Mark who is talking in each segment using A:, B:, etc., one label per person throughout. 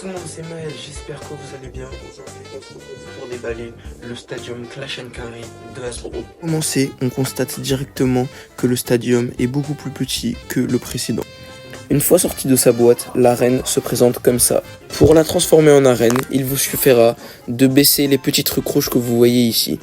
A: tout le monde, c'est Maël, j'espère que vous allez bien. Aujourd'hui, on se retrouve pour déballer le stadium Clash Carry de Hasbro. Pour commencer, on constate directement que le stadium est beaucoup plus petit que le précédent. Une fois sorti de sa boîte, l'arène se présente comme ça. Pour la transformer en arène, il vous suffira de baisser les petits trucs rouges que vous voyez ici.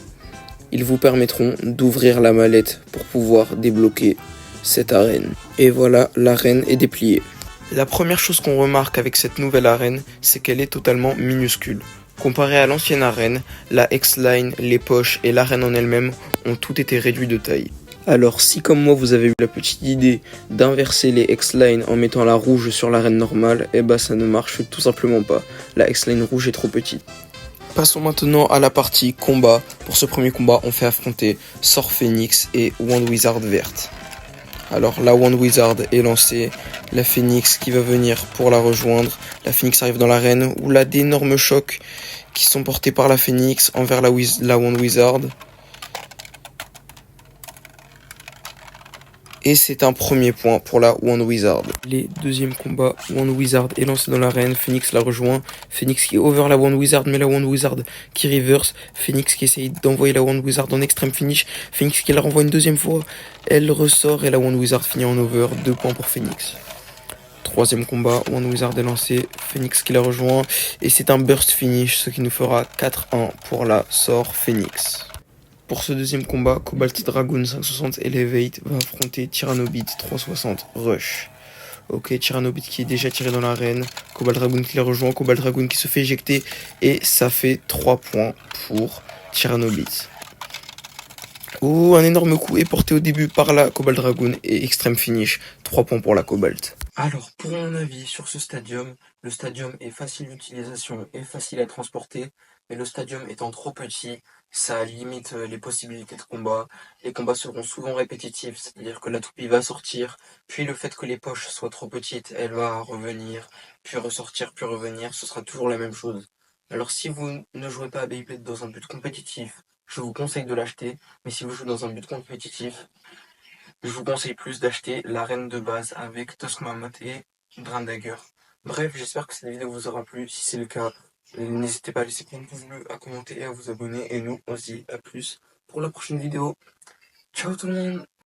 A: Ils vous permettront d'ouvrir la mallette pour pouvoir débloquer cette arène. Et voilà, l'arène est dépliée. La première chose qu'on remarque avec cette nouvelle arène, c'est qu'elle est totalement minuscule. Comparé à l'ancienne arène, la X-Line, les poches et l'arène en elle-même ont tout été réduits de taille. Alors si comme moi vous avez eu la petite idée d'inverser les X-Line en mettant la rouge sur l'arène normale, eh ben ça ne marche tout simplement pas. La X-Line rouge est trop petite. Passons maintenant à la partie combat. Pour ce premier combat, on fait affronter Sor Phoenix et Wand Wizard verte. Alors la Wand Wizard est lancée, la Phoenix qui va venir pour la rejoindre. La Phoenix arrive dans l'arène où là d'énormes chocs qui sont portés par la Phoenix envers la Wand Wizard. Et c'est un premier point pour la Wand Wizard. Les deuxième combat, Wand Wizard est lancé dans l'arène, Phoenix la rejoint. Phoenix qui over la Wand Wizard, mais la Wand Wizard qui reverse. Phoenix qui essaye d'envoyer la Wand Wizard en extrême finish. Phoenix qui la renvoie une deuxième fois. Elle ressort et la Wand Wizard finit en over. 2 points pour Phoenix. Troisième combat, Wand Wizard est lancé, Phoenix qui la rejoint. Et c'est un burst finish, ce qui nous fera 4-1 pour la Sor Phoenix. Pour ce deuxième combat, Cobalt Dragoon 560 Elevate va affronter Tyrannobit 360 Rush. Ok, Tyrannobit qui est déjà tiré dans l'arène, Cobalt Dragoon qui la rejoint, Cobalt Dragoon qui se fait éjecter, et ça fait 3 points pour Tyrannobit. Oh, un énorme coup est porté au début par la Cobalt Dragoon et extrême finish, 3 points pour la Cobalt. Alors, pour mon avis sur ce stadium, le stadium est facile d'utilisation et facile à transporter, mais le stadium étant trop petit, ça limite les possibilités de combat. Les combats seront souvent répétitifs, c'est-à-dire que la toupie va sortir, puis le fait que les poches soient trop petites, elle va revenir, puis ressortir, puis revenir, ce sera toujours la même chose. Alors si vous ne jouez pas à Beyblade dans un but compétitif, je vous conseille de l'acheter, mais si vous jouez dans un but compétitif, je vous conseille plus d'acheter l'arène de base avec Tusk Mammoth et Dagger. Bref, j'espère que cette vidéo vous aura plu. Si c'est le cas, n'hésitez pas à laisser un pouce bleu, à commenter et à vous abonner. Et nous, on se dit à plus pour la prochaine vidéo. Ciao tout le monde!